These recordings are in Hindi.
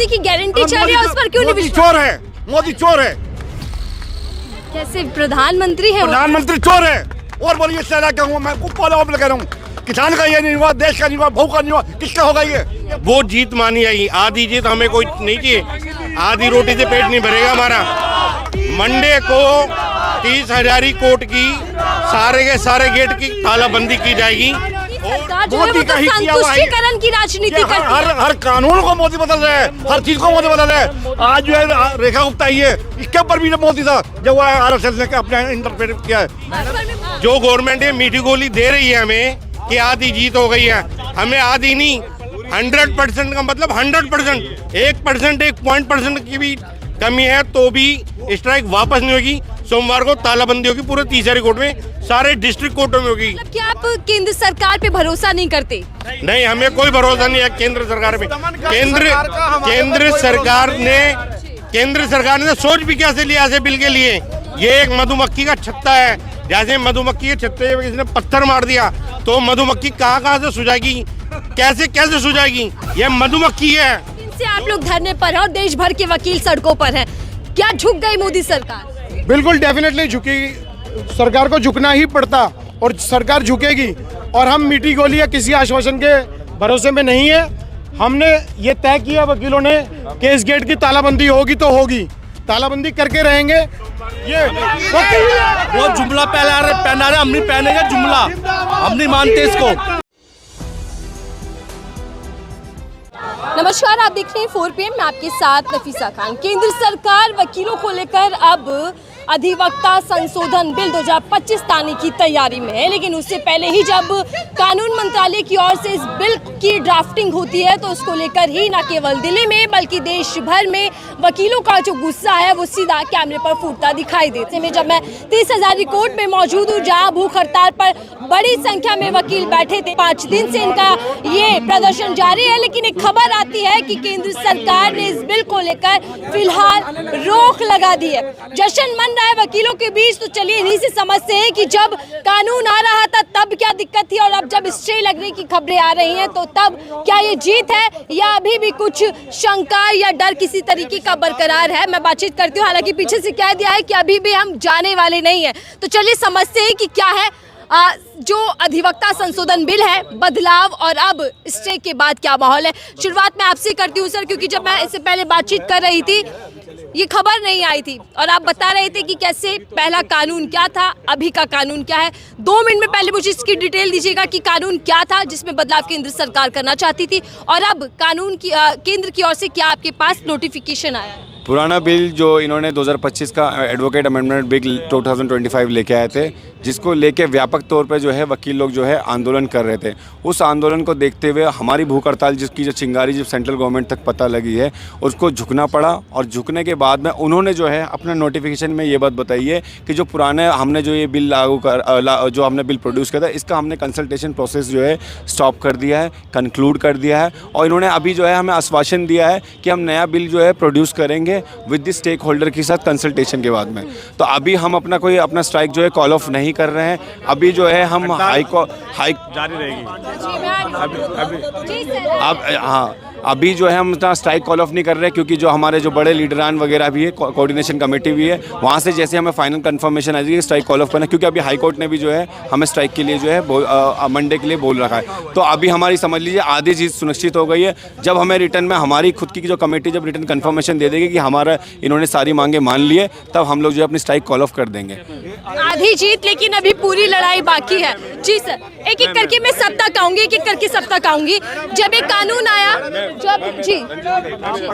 मोदी की गारंटी चल रही है, उस पर क्यों नहीं विश्वास? चोर है, मोदी चोर है, कैसे प्रधानमंत्री है वो? प्रधानमंत्री चोर है। और बोलिए क्या कहूँ मैं, कह रहा हूँ किसान का ये नहीं हुआ, देश का नहीं हुआ, भू का नहीं हुआ, किसका होगा ये? वो जीत मानी जाएगी, आधी जीत हमें कोई नहीं चाहिए। आधी रोटी से पेट नहीं भरेगा हमारा। मंडे को 30,000 कोर्ट की सारे के सारे गेट की तालाबंदी की जाएगी। सरकार जो है वो तो संतुष्टिकरण की राजनीति करती है। हर कानून को मोदी बदल रहे हैं, हर चीज को मोदी बदल रहे हैं। आज जो है रेखा गुप्ता ही है, इसके ऊपर भी मोदी था जब वो RSS ने अपने इंटरप्रेट किया है। जो गवर्नमेंट ये मीठी गोली दे रही है हमें कि आधी जीत हो गई है, हमें आधी नहीं 100% का मतलब 100%, 1%, 1% की भी कमी है तो भी स्ट्राइक वापस नहीं होगी। सोमवार को तालाबंदी होगी पूरे 30,000 कोर्ट में, सारे डिस्ट्रिक्ट कोर्टों में होगी। मतलब क्या आप केंद्र सरकार पे भरोसा नहीं करते? नहीं, हमें कोई भरोसा नहीं है केंद्र सरकार पे। केंद्र सरकार ने सोच भी कैसे लिया ऐसे बिल के लिए। ये एक मधुमक्खी का छत्ता है, जैसे मधुमक्खी के छत्ते पे किसी ने पत्थर मार दिया तो मधुमक्खी कहाँ से सुझाएगी, कैसे सुझाएगी? ये मधुमक्खी है। इनसे आप लोग धरने पर हैं और देश भर के वकील सड़कों पर हैं, क्या झुक गई मोदी सरकार? बिल्कुल डेफिनेटली झुकेगी, सरकार को झुकना ही पड़ता और सरकार झुकेगी। और हम मीठी गोली या किसी आश्वासन के भरोसे में नहीं है। हमने ये तय किया वकीलों ने कि इस गेट की तालाबंदी होगी तो होगी, तालाबंदी करके रहेंगे। ये वो जुमला पहना रहे, हम नहीं पहनेंगे जुमला, हम नहीं मानते इसको। नमस्कार, आप देख रहे हैं 4 PM, मैं आपके साथ नफीसा खान। केंद्र सरकार वकीलों को लेकर अब अधिवक्ता संशोधन बिल 2025 लाने की तैयारी में है, लेकिन उससे पहले ही जब कानून मंत्रालय की ओर से इस बिल की ड्राफ्टिंग होती है तो उसको लेकर ही न केवल दिल्ली में बल्कि देश भर में वकीलों का जो गुस्सा है वो सीधा कैमरे पर फूटता दिखाई देते हैं। जब मैं 30,000 कोर्ट में मौजूद हूँ जहाँ भूख हड़ताल पर बड़ी संख्या में वकील बैठे थे, 5 दिन से इनका ये प्रदर्शन जारी है, लेकिन एक खबर आती है कि केंद्र सरकार ने इस बिल को लेकर फिलहाल रोक लगा दी है। जश्न मन रहा है वकीलों के बीच, तो चलिए इन्हीं से समझते हैं कि जब कानून आ रहा था तब क्या दिक्कत थी और अब जब स्टे लगने की खबरें आ रही हैं तो तब क्या ये जीत है या अभी भी कुछ शंका या डर किसी तरीके का बरकरार है? मैं बातचीत करती हूँ, हालांकि पीछे से कह दिया है कि अभी भी हम जाने वाले नहीं है। तो चलिए समझते हैं कि क्या है जो अधिवक्ता संशोधन बिल है, बदलाव और अब स्टे के बाद क्या माहौल है। शुरुआत में आपसे करती हूँ सर, क्योंकि जब मैं इससे पहले बातचीत कर रही थी ये खबर नहीं आई थी और आप बता रहे थे कि कैसे पहला कानून क्या था, अभी का कानून क्या है। 2 मिनट में पहले मुझे इसकी डिटेल दीजिएगा कि कानून क्या था जिसमें बदलाव केंद्र सरकार करना चाहती थी और अब कानून की केंद्र की ओर से क्या आपके पास नोटिफिकेशन आया है? पुराना बिल जो इन्होंने 2025 का एडवोकेट अमेंडमेंट बिल 2025 लेके आए थे, जिसको लेके व्यापक तौर पे जो है वकील लोग जो है आंदोलन कर रहे थे। उस आंदोलन को देखते हुए हमारी भूख हड़ताल जिसकी जो चिंगारी जब सेंट्रल गवर्नमेंट तक पता लगी है उसको झुकना पड़ा और झुकने के बाद में उन्होंने जो है अपने नोटिफिकेशन में ये बात बताई है कि जो पुराने हमने जो ये बिल जो हमने बिल प्रोड्यूस किया था इसका हमने कंसल्टेशन प्रोसेस जो है स्टॉप कर दिया है, कंक्लूड कर दिया है और इन्होंने अभी जो है हमें आश्वासन दिया है कि हम नया बिल जो है प्रोड्यूस करेंगे विद द स्टेक होल्डर के साथ कंसल्टेशन के बाद में। तो अभी हम अपना स्ट्राइक जो है कॉल ऑफ नहीं कर रहे हैं। अभी जो है हम हाई जारी रहेगी अभी जो है हम इतना स्ट्राइक कॉल ऑफ नहीं कर रहे हैं क्योंकि जो हमारे जो बड़े लीडरान वगैरह भी है, कोऑर्डिनेशन कमेटी भी है, वहाँ से जैसे हमें फाइनल कंफर्मेशन आ जाएगी स्ट्राइक कॉल ऑफ करना, क्योंकि अभी हाई कोर्ट ने भी जो है हमें स्ट्राइक के लिए जो है मंडे के लिए बोल रखा है। तो अभी हमारी समझ लीजिए आधी चीज़ सुनिश्चित हो गई है। जब हमें रिटर्न में हमारी खुद की जो कमेटी जब रिटर्न कन्फर्मेशन दे देगी कि हमारा इन्होंने सारी मांगे मान लिए, तब हम लोग जो है अपनी स्ट्राइक कॉल ऑफ कर देंगे। आधी जीत, लेकिन अभी पूरी लड़ाई बाकी है। जी सर, एक एक करके मैं सब तक आऊंगी, एक एक करके सब तक आऊंगी। जब एक कानून आया, जब जी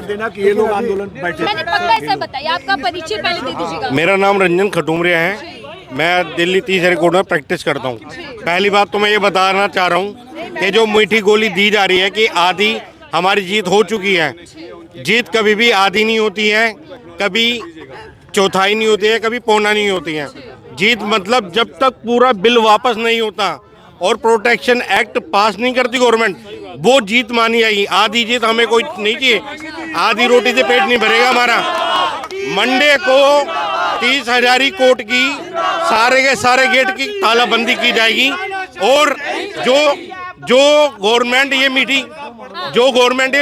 देना कि ये लोग आंदोलन बैठे, मैंने पक्का ऐसा बताया, आपका परिचय पहले दे दीजिएगा। मेरा नाम रंजन खटूमरिया है, मैं दिल्ली 30,000 कोर्ट में प्रैक्टिस करता हूँ। पहली बात तो मैं ये बताना चाह रहा हूँ कि जो मीठी गोली दी जा रही है कि आधी हमारी जीत हो चुकी है। जीत कभी भी आधी नहीं होती है, कभी चौथाई नहीं होती है, कभी पौना नहीं होती है। जीत मतलब जब तक पूरा बिल वापस नहीं होता और प्रोटेक्शन एक्ट पास नहीं करती गवर्नमेंट, वो जीत मानी जाएगी। आधी जीत हमें कोई नहीं चाहिए, आधी रोटी से पेट नहीं भरेगा हमारा। मंडे को 30,000 कोर्ट की सारे के सारे गेट की तालाबंदी की जाएगी और जो गवर्नमेंट ये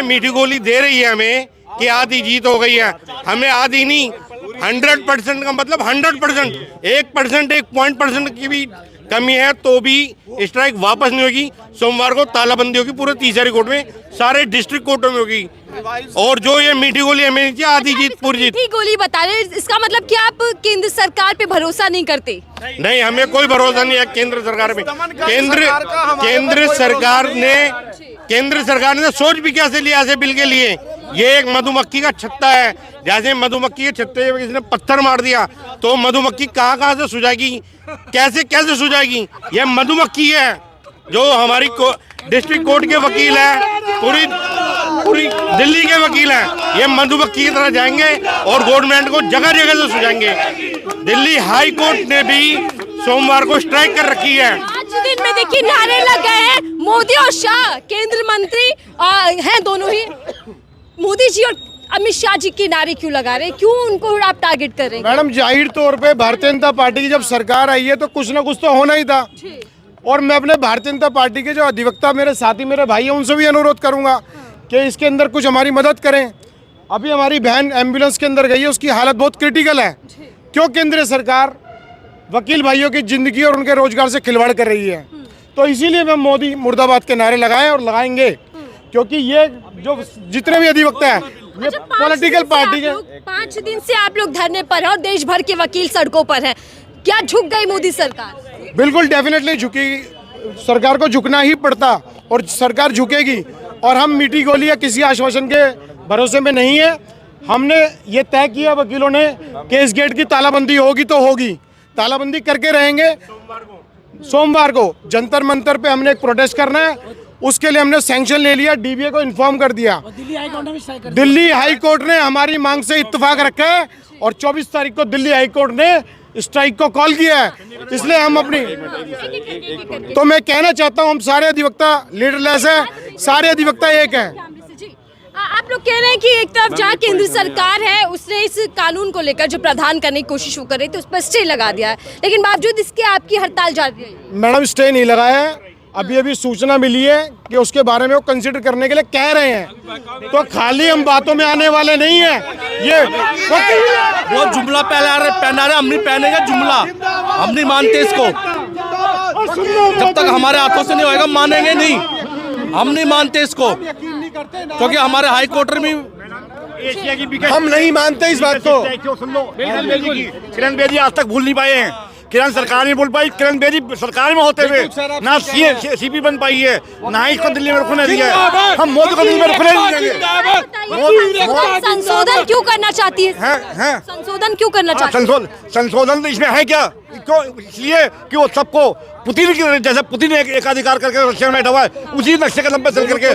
मीठी गोली दे रही है हमें कि आधी जीत हो गई है। हमें आधी नहीं, 100% का मतलब 100%, 1%, 1% की भी कमी है तो भी स्ट्राइक वापस नहीं होगी। सोमवार को तालाबंदी होगी पूरे तीसरे कोर्ट में, सारे डिस्ट्रिक्ट कोर्टों में होगी। और जो ये मीठी गोली हमें नहीं चाहिए, आधी जीत पूरी जीत। मीठी गोली बता रहे, इसका मतलब कि आप केंद्र सरकार पे भरोसा नहीं करते? नहीं, हमें कोई भरोसा नहीं है केंद्र सरकार पे। केंद्र सरकार ने सोच भी कैसे लिया ऐसे बिल के लिए। ये एक मधुमक्खी का छत्ता है, जैसे मधुमक्खी के छत्ते पे किसी ने पत्थर मार दिया तो मधुमक्खी कहाँ से सुझाएगी, कैसे सुझाएगी। ये मधुमक्खी है जो हमारी डिस्ट्रिक्ट कोर्ट के वकील है, पूरी दिल्ली के वकील हैं। ये मधुमक्खी की तरह जाएंगे और गवर्नमेंट को जगह जगह से सुझाएंगे। दिल्ली हाई कोर्ट ने भी सोमवार को स्ट्राइक कर रखी है। 5 दिन में देखिए नारे लग गए हैं। मोदी और शाह केंद्र मंत्री हैं दोनों ही। मोदी जी और अमित शाह जी के नारे क्यों लगा रहे हैं, क्यों उनको आप टारगेट कर रहे हैं? मैडम, जाहिर तौर पे भारतीय जनता पार्टी की जब सरकार आई है तो कुछ ना कुछ तो होना ही था। और मैं अपने भारतीय जनता पार्टी के जो अधिवक्ता मेरे साथी मेरे भाई हैं उनसे भी अनुरोध करूंगा कि इसके अंदर कुछ हमारी मदद करें। अभी हमारी बहन एम्बुलेंस के अंदर गई है, उसकी हालत बहुत क्रिटिकल है। क्यों केंद्र सरकार वकील भाइयों की जिंदगी और उनके रोजगार से खिलवाड़ कर रही है? तो इसीलिए हम मोदी मुर्दाबाद के नारे लगाए और लगाएंगे, क्योंकि ये जो जितने भी अधिवक्ता है ये पॉलिटिकल पार्टी के। 5 दिन से आप लोग धरने पर हैं और देश भर के वकील सड़कों पर हैं। क्या झुक गई मोदी सरकार? बिल्कुल डेफिनेटली झुकेगी, सरकार को झुकना ही पड़ता और सरकार झुकेगी। और हम मीठी गोली या किसी आश्वासन के भरोसे में नहीं है। हमने ये तय किया वकीलों ने कि इस गेट की तालाबंदी होगी तो होगी, तालाबंदी करके रहेंगे। सोमवार को जंतर मंतर पे हमने एक प्रोटेस्ट करना है, उसके लिए हमने सैंक्शन ले लिया, डीबीए को इन्फॉर्म कर दिया। दिल्ली हाई कोर्ट ने हमारी मांग से इत्तेफाक रखा है और 24 तारीख को दिल्ली हाई कोर्ट ने स्ट्राइक को कॉल किया है। इसलिए हम तो मैं कहना चाहता हूं, हम सारे अधिवक्ता लीडरलेस है, सारे अधिवक्ता एक हैं। आप लोग कह रहे हैं कि एक तरफ जहाँ केंद्र सरकार है उसने इस कानून को लेकर जो प्रावधान करने की कोशिश कर रही थी उस पर स्टे लगा दिया है, लेकिन बावजूद इसके आपकी हड़ताल जारी है। मैडम, स्टे नहीं लगाया है। अभी सूचना मिली है कि उसके बारे में वो कंसिडर करने के लिए कह रहे हैं। तो खाली हम बातों में आने वाले नहीं है। ये वो जुमला पहना रहे, हम नहीं पहनेंगे जुमला, हम नहीं मानते इसको। जब तक हमारे हाथों से नहीं होएगा मानेंगे नहीं, हम नहीं मानते इसको, क्योंकि हमारे हाई कोर्ट में हम नहीं मानते इस बात को। किरण बेदी आज तक भूल नहीं पाए हैं। किरण सरकार नहीं बोल पाई, किरण बेदी सरकार में होते हुए ना सीपी बन पाई है, ना ही इसको दिल्ली में रुकने दिया है। हम मोदी को दिल्ली में रुकने नहीं देंगे। संशोधन क्यों करना चाहती है? संशोधन क्यों करना चाहती है? संशोधन तो इसमें है क्या? क्यों? इसलिए कि वो सबको पुतिन की जैसे पुतिन एक अधिकार करके रशिया में बैठा हुआ है, उसी नक्शे कदम पे चल करके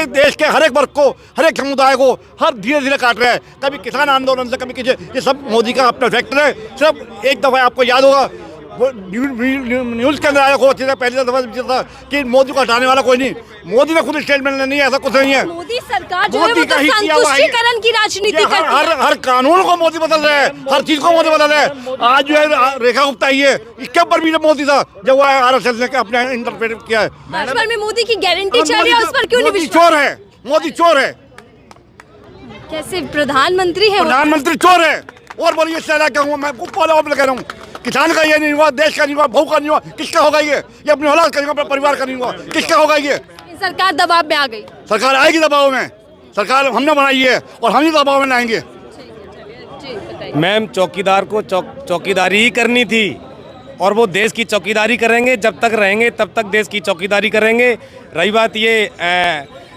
देश के हर एक वर्ग को, हर एक समुदाय को हर धीरे धीरे काट रहा है। कभी किसान आंदोलन से, कभी किसी, ये सब मोदी का अपना फैक्टर है। सब एक दफा आपको याद होगा वो न्यूज़ के अंदर आया को पहली दफा था कि मोदी को हटाने वाला कोई नहीं। मोदी ने खुद स्टेटमेंट नहीं है, ऐसा कुछ नहीं है। मोदी सरकार जो है वो तो संतुष्टिकरण की राजनीति करती है। हर कानून को मोदी बदल रहा है, हर चीज को मोदी बदल रहा है। आज जो है रेखा गुप्ता आई है, इसके ऊपर भी मोदी था जब वो RSS ने अपने इंटरप्रेट किया है। भाजपा में मोदी की गारंटी चल रही है, उस पर क्यों नहीं विश्वास? चोर है मोदी, चोर है। कैसे प्रधानमंत्री है? प्रधानमंत्री चोर है। और बोलिए क्या कहूँ मैं, कह रहा हूँ किसान का ये नहीं हुआ, देश का नहीं हुआ, बहू का नहीं हुआ, किसका होगा ये अपनी औलाद का नहीं हुआ, अपने परिवार का नहीं हुआ, किसका होगा ये? सरकार दबाव में आ गई। सरकार आएगी दबाव में, सरकार हमने बनाई है और हम ही दबाव में लाएंगे। मैम, चौकीदार को चौकीदारी ही करनी थी और वो देश की चौकीदारी करेंगे। जब तक रहेंगे तब तक देश की चौकीदारी करेंगे। रही बात ये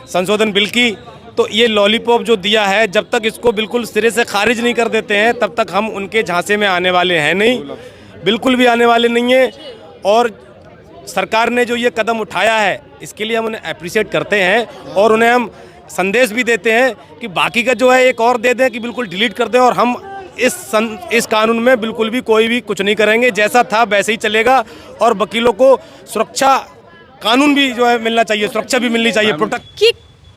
संशोधन बिल की, तो ये लॉलीपॉप जो दिया है, जब तक इसको बिल्कुल सिरे से खारिज नहीं कर देते हैं तब तक हम उनके झांसे में आने वाले हैं नहीं, बिल्कुल भी आने वाले नहीं हैं। और सरकार ने जो ये कदम उठाया है इसके लिए हम उन्हें अप्रिशिएट करते हैं और उन्हें हम संदेश भी देते हैं कि बाकी का जो है एक और दे दें कि बिल्कुल डिलीट कर दें। और हम इस कानून में बिल्कुल भी कोई भी कुछ नहीं करेंगे, जैसा था वैसे ही चलेगा। और वकीलों को सुरक्षा, कानून भी जो है मिलना चाहिए, सुरक्षा भी मिलनी चाहिए, प्रोटेक्ट कि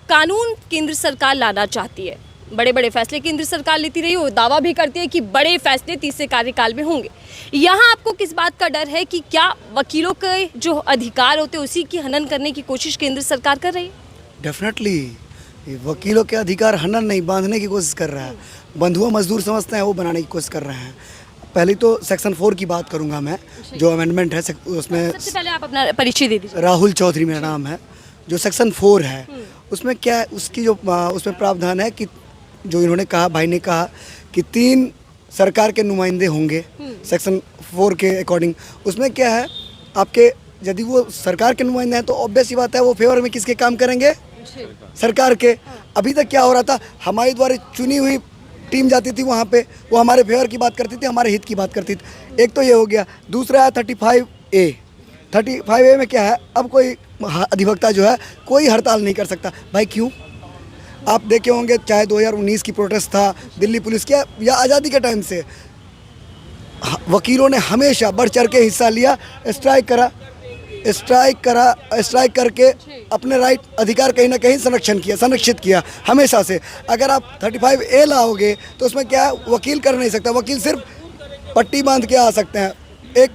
कानून केंद्र सरकार लाना चाहती है, बड़े बड़े फैसले केंद्र सरकार लेती रही, वो दावा भी करती है कि बड़े फैसले तीसरे कार्यकाल में होंगे। यहाँ आपको किस बात का डर है कि क्या वकीलों के जो अधिकार होते हैं उसी की हनन करने की कोशिश केंद्र सरकार कर रही है? डेफिनेटली ये वकीलों के अधिकार हनन नहीं बांधने की कोशिश कर रहा है, बंधुआ मजदूर समझते हैं वो बनाने की कोशिश कर रहे हैं। पहले तो सेक्शन 4 की बात करूंगा मैं, जो अमेंडमेंट है उसमें। सबसे पहले आप अपना परिचय दे दीजिए। राहुल चौधरी मेरा नाम है। जो सेक्शन 4 है उसमें क्या है, उसकी जो उसमें प्रावधान है कि जो इन्होंने कहा, भाई ने कहा कि 3 सरकार के नुमाइंदे होंगे सेक्शन 4 के अकॉर्डिंग। उसमें क्या है, आपके यदि वो सरकार के नुमाइंदे हैं तो ऑब्वियस ही बात है वो फेवर में किसके काम करेंगे, सरकार के। अभी तक क्या हो रहा था, हमारे द्वारा चुनी हुई टीम जाती थी वहाँ पे, वो हमारे फेवर की बात करती थी, हमारे हित की बात करती थी। एक तो ये हो गया। दूसरा है 35A। 35A में क्या है, अब कोई अधिवक्ता जो है कोई हड़ताल नहीं कर सकता। भाई क्यों? आप देखे होंगे चाहे 2019 की प्रोटेस्ट था, दिल्ली पुलिस के, या आज़ादी के टाइम से वकीलों ने हमेशा बढ़ चढ़ के हिस्सा लिया, स्ट्राइक करके अपने राइट अधिकार कहीं ना कहीं संरक्षित किया हमेशा से। अगर आप 35A लाओगे तो उसमें क्या है, वकील कर नहीं सकता। वकील सिर्फ पट्टी बांध के आ सकते हैं, एक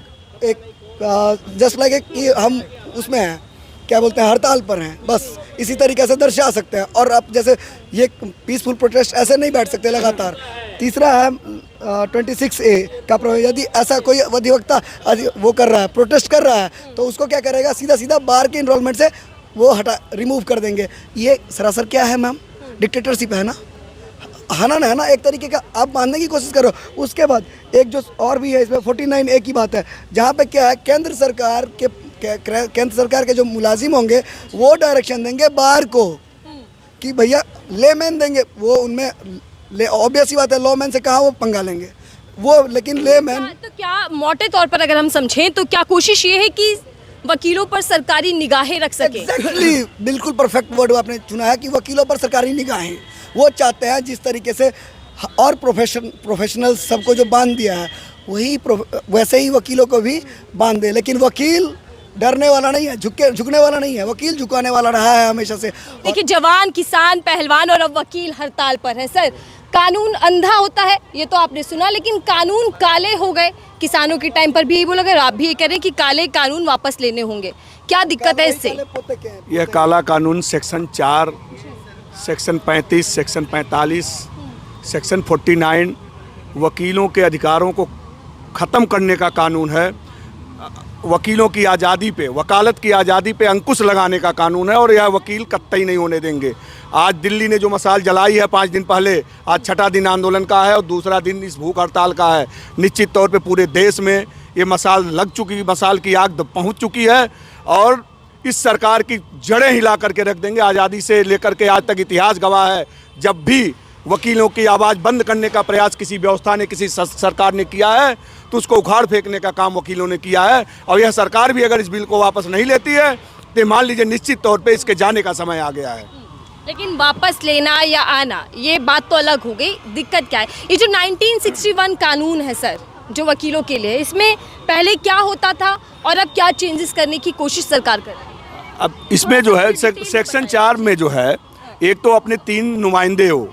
जस्ट लाइक कि हम उसमें हैं, क्या बोलते हैं, हड़ताल पर हैं, बस इसी तरीके से दर्शा सकते हैं। और अब जैसे ये पीसफुल प्रोटेस्ट ऐसे नहीं बैठ सकते लगातार। तीसरा है 26A का प्रभाव। यदि ऐसा कोई अधिवक्ता वो कर रहा है, प्रोटेस्ट कर रहा है, तो उसको क्या करेगा, सीधा बार के इनरोलमेंट से वो रिमूव कर देंगे। ये सरासर क्या है मैम, डिक्टेटरशिप है ना, हनन है ना एक तरीके का। आप मानने की कोशिश करो। उसके बाद एक जो और भी है इसमें 49A की बात है, जहाँ पे क्या है, केंद्र सरकार के जो मुलाजिम होंगे वो डायरेक्शन देंगे बार को कि भैया लेमैन देंगे, वो उनमें ऑब्वियस ही बात है, लॉमैन से कहाँ वो पंगा लेंगे वो, लेकिन लेमैन। तो क्या मोटे तौर पर अगर हम समझें तो क्या कोशिश ये है कि वकीलों पर सरकारी निगाहें रख सके? एग्जैक्टली, बिल्कुल परफेक्ट वर्ड आपने चुना है कि वकीलों पर सरकारी निगाहें। वो चाहते हैं जिस तरीके से और प्रोफेशनल सबको जो बांध दिया है वैसे ही वकीलों को भी बांध दे। लेकिन वकील डरने वाला नहीं है, झुकने वाला नहीं है, वकील झुकाने वाला रहा है हमेशा से। देखिए, जवान, किसान, पहलवान और अब वकील हड़ताल पर है। सर, कानून अंधा होता है ये तो आपने सुना, लेकिन कानून काले हो गए। किसानों के टाइम पर भी यही बोला गया, आप भी ये कह रहे हैं कि काले कानून वापस लेने होंगे। क्या दिक्कत है इससे? यह काला कानून सेक्शन 4, सेक्शन 35, सेक्शन 45, सेक्शन 49 वकीलों के अधिकारों को ख़त्म करने का कानून है। वकीलों की आज़ादी पे, वकालत की आज़ादी पे अंकुश लगाने का कानून है, और यह वकील कतई नहीं होने देंगे। आज दिल्ली ने जो मशाल जलाई है 5 दिन पहले, आज 6ठा दिन आंदोलन का है और दूसरा दिन इस भूख हड़ताल का है। निश्चित तौर पे पूरे देश में ये मशाल लग चुकी, मशाल की आग पहुंच चुकी है, और इस सरकार की जड़ें हिला करके रख देंगे। आज़ादी से लेकर के आज तक इतिहास गवाह है, जब भी वकीलों की आवाज़ बंद करने का प्रयास किसी व्यवस्था ने, किसी सरकार ने किया है, तो उसको उखाड़ फेंकने का काम वकीलों ने किया है। और यह सरकार भी अगर इस बिल को वापस नहीं लेती है तो मान लीजिए निश्चित तौर पे इसके जाने का समय आ गया है। लेकिन वापस लेना या आना ये बात तो अलग हो गई। दिक्कत क्या है, ये जो 1961 कानून है सर, जो वकीलों के लिए, इसमें पहले क्या होता था और अब क्या चेंजेस करने की कोशिश सरकार कर रही है? अब इसमें जो है सेक्शन 4 में जो है, एक तो अपने 3 नुमाइंदे हो,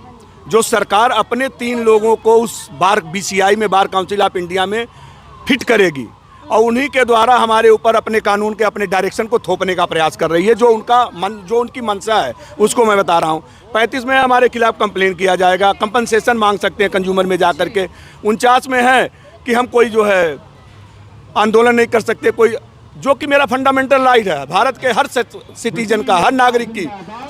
जो सरकार अपने 3 लोगों को उस बार BCI में, बार काउंसिल ऑफ इंडिया में फिट करेगी, और उन्हीं के द्वारा हमारे ऊपर अपने कानून के, अपने डायरेक्शन को थोपने का प्रयास कर रही है। जो उनकी मंशा है उसको मैं बता रहा हूँ। 35 में हमारे खिलाफ कंप्लेन किया जाएगा, कंपनसेशन मांग सकते हैं कंज्यूमर में जा करके। 49 में है कि हम कोई जो है आंदोलन नहीं कर सकते, कोई, जो कि मेरा फंडामेंटल राइट है, भारत के हर सिटीजन का, हर नागरिक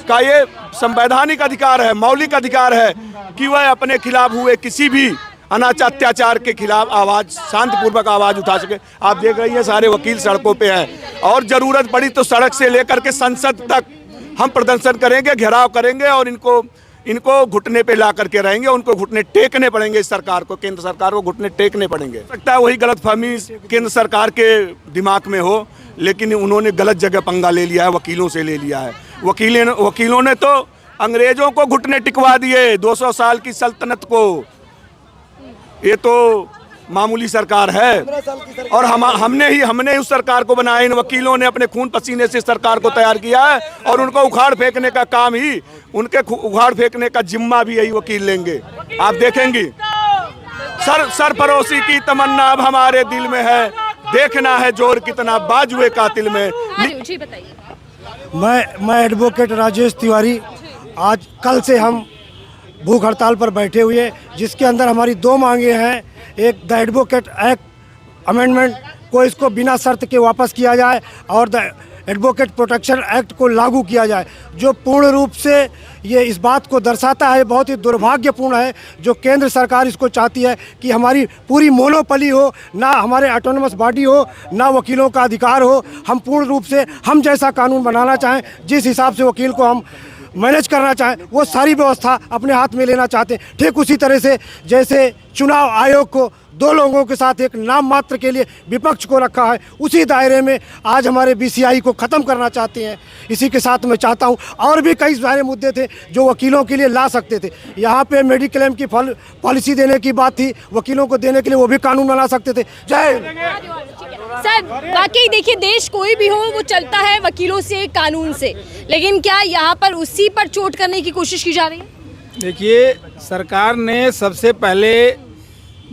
का ये संवैधानिक अधिकार है, मौलिक अधिकार है कि वह अपने खिलाफ हुए किसी भी अत्याचार के खिलाफ आवाज़, शांतिपूर्वक आवाज़ उठा सके। आप देख रही हैं सारे वकील सड़कों पे हैं, और ज़रूरत पड़ी तो सड़क से लेकर के संसद तक हम प्रदर्शन करेंगे, घेराव करेंगे, और इनको घुटने पे ला करके रहेंगे। उनको घुटने टेकने पड़ेंगे, इस सरकार को, केंद्र सरकार को घुटने टेकने पड़ेंगे। लगता है वही गलतफहमी केंद्र सरकार के दिमाग में हो, लेकिन उन्होंने गलत जगह पंगा ले लिया है, वकीलों से ले लिया है। वकीलों ने तो अंग्रेजों को घुटने टिकवा दिए, 200 साल की सल्तनत को। ये तो मामूली सरकार है, और हमने उस सरकार को बनाया। इन वकीलों ने अपने खून पसीने से सरकार को तैयार किया है, और उनको उखाड़ फेंकने का काम ही, उनके उखाड़ फेंकने का जिम्मा भी यही वकील लेंगे। आप देखेंगी, सरफरोशी की तमन्ना अब हमारे दिल में है, देखना है जोर कितना बाजुए कातिल में। जी बताइए। मैं एडवोकेट राजेश तिवारी आज कल से हम भूख हड़ताल पर बैठे हुए, जिसके अंदर हमारी 2 मांगे हैं। एक, द एडवोकेट एक्ट अमेंडमेंट को इसको बिना शर्त के वापस किया जाए और द एडवोकेट प्रोटेक्शन एक्ट को लागू किया जाए, जो पूर्ण रूप से ये इस बात को दर्शाता है, बहुत ही दुर्भाग्यपूर्ण है जो केंद्र सरकार इसको चाहती है कि हमारी पूरी मोनोपली हो, ना हमारे ऑटोनमस बॉडी हो, ना वकीलों का अधिकार हो। हम पूर्ण रूप से हम जैसा कानून बनाना चाहें, जिस हिसाब से वकील को हम मैनेज करना चाहें, वो सारी व्यवस्था अपने हाथ में लेना चाहते हैं। ठीक उसी तरह से जैसे चुनाव आयोग को 2 लोगों के साथ एक नाम मात्र के लिए विपक्ष को रखा है, उसी दायरे में आज हमारे बीसीआई को ख़त्म करना चाहते हैं। इसी के साथ मैं चाहता हूं, और भी कई सारे मुद्दे थे जो वकीलों के लिए ला सकते थे। यहाँ पे मेडिक्लेम की पॉलिसी देने की बात थी, वकीलों को देने के लिए वो भी कानून बना सकते थे। जय सर, वाकई देखिए, देश कोई भी हो वो चलता है वकीलों से, कानून से, लेकिन क्या यहाँ पर उसी पर चोट करने की कोशिश की जा रही है? देखिए, सरकार ने सबसे पहले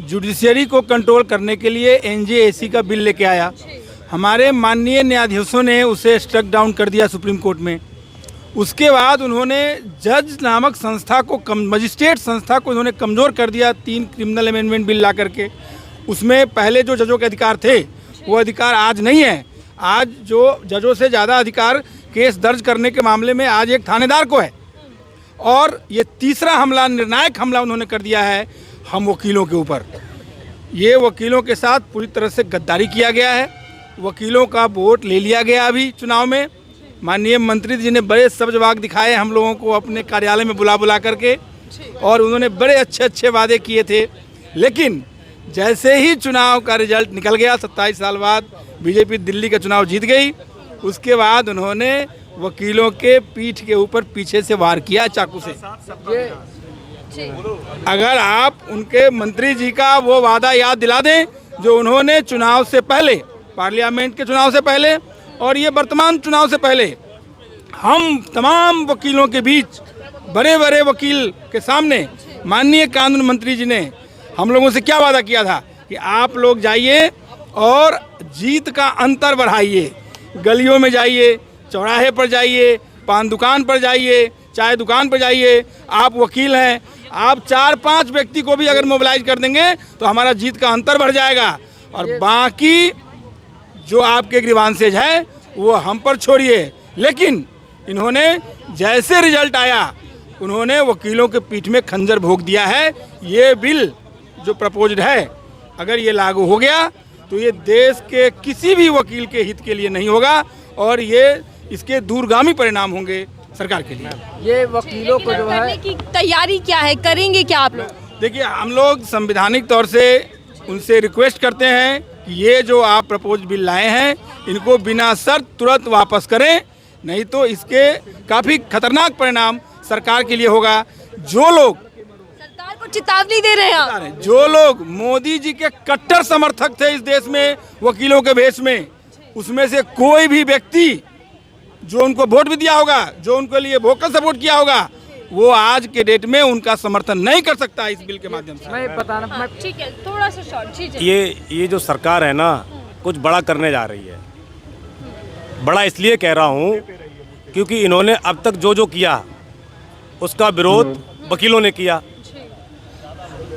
जुडिशरी को कंट्रोल करने के लिए एनजेएसी का बिल लेके आया। हमारे माननीय न्यायाधीशों ने उसे स्ट्रक डाउन कर दिया सुप्रीम कोर्ट में। उसके बाद उन्होंने जज नामक संस्था को मजिस्ट्रेट संस्था को उन्होंने कमज़ोर कर दिया 3 क्रिमिनल अमेंडमेंट बिल ला करके। उसमें पहले जो जजों के अधिकार थे वो अधिकार आज नहीं है। आज जो जजों से ज़्यादा अधिकार केस दर्ज करने के मामले में आज एक थानेदार को है। और ये तीसरा हमला, निर्णायक हमला उन्होंने कर दिया है हम वकीलों के ऊपर। ये वकीलों के साथ पूरी तरह से गद्दारी किया गया है। वकीलों का वोट ले लिया गया अभी चुनाव में। माननीय मंत्री जी ने बड़े सब्जवाग दिखाए हम लोगों को अपने कार्यालय में बुला करके, और उन्होंने बड़े अच्छे वादे किए थे। लेकिन जैसे ही चुनाव का रिजल्ट निकल गया, 27 साल बाद बीजेपी दिल्ली का चुनाव जीत गई, उसके बाद उन्होंने वकीलों के पीठ के ऊपर पीछे से वार किया चाकू से। अगर आप उनके मंत्री जी का वो वादा याद दिला दें जो उन्होंने चुनाव से पहले, पार्लियामेंट के चुनाव से पहले और ये वर्तमान चुनाव से पहले, हम तमाम वकीलों के बीच, बड़े बड़े वकील के सामने माननीय कानून मंत्री जी ने हम लोगों से क्या वादा किया था कि आप लोग जाइए और जीत का अंतर बढ़ाइए। गलियों में जाइए, चौराहे पर जाइए, पान दुकान पर जाइए, चाय दुकान पर जाइए। आप वकील हैं, आप 4-5 व्यक्ति को भी अगर मोबिलाइज कर देंगे तो हमारा जीत का अंतर बढ़ जाएगा। और बाकी जो आपके ग्रीवांसेज है वो हम पर छोड़िए। लेकिन इन्होंने जैसे रिजल्ट आया, उन्होंने वकीलों के पीठ में खंजर भोंक दिया है। ये बिल जो प्रपोज्ड है, अगर ये लागू हो गया तो ये देश के किसी भी वकील के हित के लिए नहीं होगा, और ये इसके दूरगामी परिणाम होंगे सरकार के लिए। ये वकीलों को जो करने की तैयारी क्या है, करेंगे क्या आप लोग? देखिए, हम लोग संवैधानिक तौर से उनसे रिक्वेस्ट करते हैं कि ये जो आप प्रपोज बिल लाए हैं, इनको बिना शर्त तुरंत वापस करें, नहीं तो इसके काफ़ी खतरनाक परिणाम सरकार के लिए होगा। जो लोग सरकार को चेतावनी दे रहे हैं, जो लोग मोदी जी के कट्टर समर्थक थे इस देश में वकीलों के भेष में, उसमें से कोई भी व्यक्ति जो उनको वोट भी दिया होगा, जो उनके लिए वोकल सपोर्ट किया होगा, वो आज के डेट में उनका समर्थन नहीं कर सकता इस बिल के माध्यम से। मैं बताना, ठीक है, थोड़ा सा शॉर्ट। ठीक है, ये जो सरकार है ना, कुछ बड़ा करने जा रही है। बड़ा इसलिए कह रहा हूँ क्योंकि इन्होंने अब तक जो किया उसका विरोध वकीलों ने किया।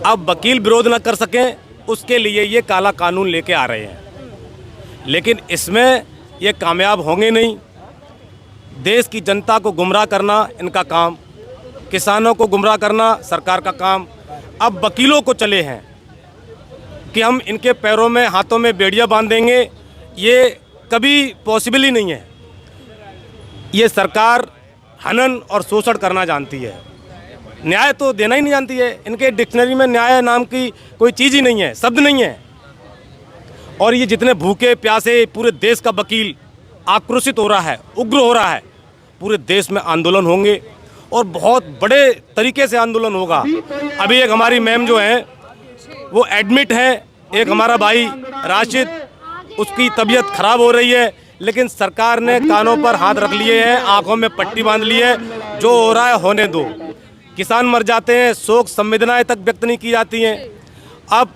अब वकील विरोध न कर सकें, उसके लिए ये काला कानून लेके आ रहे हैं, लेकिन इसमें ये कामयाब होंगे नहीं। देश की जनता को गुमराह करना इनका काम, किसानों को गुमराह करना सरकार का काम। अब वकीलों को चले हैं कि हम इनके पैरों में, हाथों में बेड़ियां बांध देंगे, ये कभी पॉसिबल ही नहीं है। ये सरकार हनन और शोषण करना जानती है, न्याय तो देना ही नहीं जानती है। इनके डिक्शनरी में न्याय नाम की कोई चीज़ ही नहीं है, शब्द नहीं है। और ये जितने भूखे प्यासे पूरे देश का वकील आक्रोशित हो रहा है, उग्र हो रहा है, पूरे देश में आंदोलन होंगे और बहुत बड़े तरीके से आंदोलन होगा। अभी एक हमारी मैम जो है वो एडमिट है, एक हमारा भाई राशिद, उसकी तबीयत खराब हो रही है, लेकिन सरकार ने कानों पर हाथ रख लिए हैं, आंखों में पट्टी बांध ली है। जो हो रहा है होने दो। किसान मर जाते हैं, शोक संवेदनाएं तक व्यक्त नहीं की जाती हैं। अब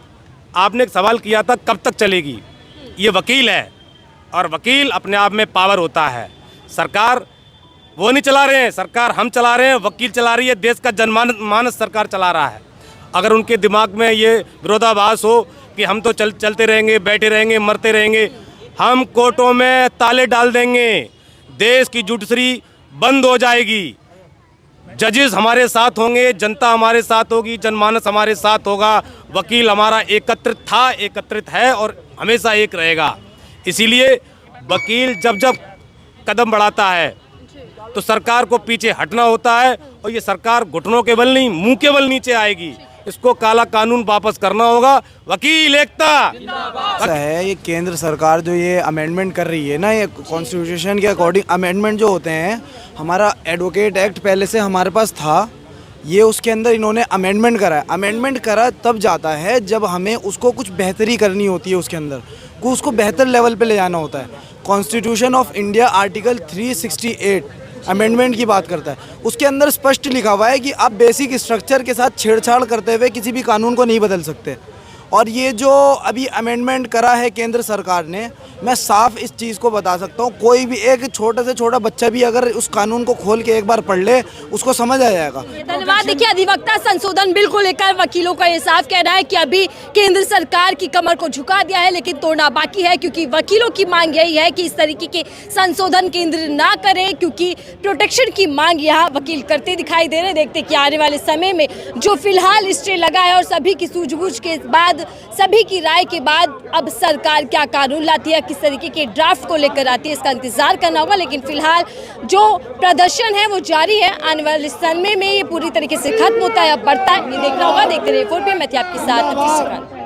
आपने एक सवाल किया था कब तक चलेगी, ये वकील है और वकील अपने आप में पावर होता है। सरकार वो नहीं चला रहे हैं, सरकार हम चला रहे हैं, वकील चला रही है, देश का जनमानस सरकार चला रहा है। अगर उनके दिमाग में ये विरोधाभास हो कि हम तो चलते रहेंगे, बैठे रहेंगे, मरते रहेंगे, हम कोर्टों में ताले डाल देंगे, देश की जुडिशरी बंद हो जाएगी, जजेस हमारे साथ होंगे, जनता हमारे साथ होगी, जनमानस हमारे साथ होगा, वकील हमारा एकत्रित था, एकत्रित है और हमेशा एक रहेगा। इसीलिए वकील जब जब कदम बढ़ाता है तो सरकार को पीछे हटना होता है और ये सरकार घुटनों के बल नहीं, मुंह के बल नीचे आएगी। इसको काला कानून वापस करना होगा। वकील एकता है। ये केंद्र सरकार जो ये अमेंडमेंट कर रही है ना, ये कॉन्स्टिट्यूशन के अकॉर्डिंग अमेंडमेंट जो होते हैं, हमारा एडवोकेट एक्ट पहले से हमारे पास था, ये उसके अंदर इन्होंने अमेंडमेंट करा है। अमेंडमेंट करा तब जाता है जब हमें उसको कुछ बेहतरी करनी होती है, उसके अंदर को उसको बेहतर लेवल पे ले जाना होता है। Constitution of India article 368 amendment की बात करता है, उसके अंदर स्पष्ट लिखा हुआ है कि आप बेसिक स्ट्रक्चर के साथ छेड़छाड़ करते हुए किसी भी कानून को नहीं बदल सकते। और ये जो अभी अमेंडमेंट करा है केंद्र सरकार ने, मैं साफ इस चीज़ को बता सकता हूँ, कोई भी एक छोटे से छोटा बच्चा भी अगर उस कानून को खोल के एक बार पढ़ ले, उसको समझ आ जाएगा। धन्यवाद। देखिए, अधिवक्ता संशोधन बिल को लेकर वकीलों का ये साफ कहना है कि अभी केंद्र सरकार की कमर को झुका दिया है, लेकिन तोड़ना बाकी है, क्योंकि वकीलों की मांग यही है कि इस तरीके के संशोधन केंद्र ना करे, क्योंकि प्रोटेक्शन की मांग यहाँ वकील करते दिखाई दे रहे। देखते कि आने वाले समय में जो फिलहाल स्टे लगा है और सभी की सूझबूझ के बाद, सभी की राय के बाद अब सरकार क्या कानून लाती है, किस तरीके के ड्राफ्ट को लेकर आती है, इसका इंतजार करना होगा। लेकिन फिलहाल जो प्रदर्शन है वो जारी है। आने वाले समय में ये पूरी तरीके से खत्म होता है या बढ़ता है, ये देखना होगा। देखते रहिए 4PM, मैं थी आपके साथ नफीसा खान।